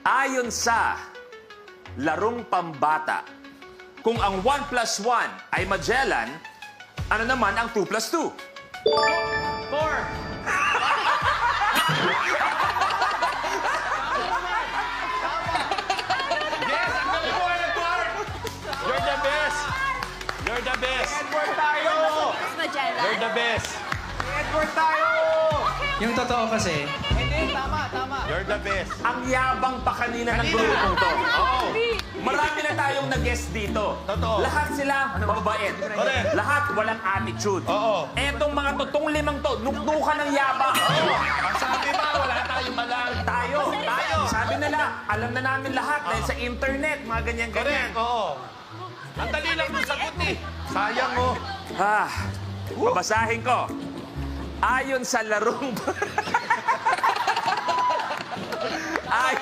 Ayon sa larong pambata, kung ang 1 plus 1 ay Magellan, ano naman ang 2 plus 2? 4. Yes, ang galing mo, Edward! You're the best! You're the best! Edward tayo! Mas Magellan? You're the best! Edward tayo! Yung totoo kasi, Hindi, tama, tama. You're the best! Ang yabang pa kanina ng grupong to. Oo! Marami na tayong nag-guest dito. Totoo. Lahat sila mababait. Correct. Lahat walang attitude. Oo. Etong mga totong limang to, nuknukan ng yabang. Ang sabi ba, wala tayong malang. Tayo. Sabi nila, alam na namin lahat dahil sa internet, mga ganyan-ganyan. Correct, oo. Ang dali lang ng sagot eh. Sayang mo. Babasahin ko. Ayon sa larong...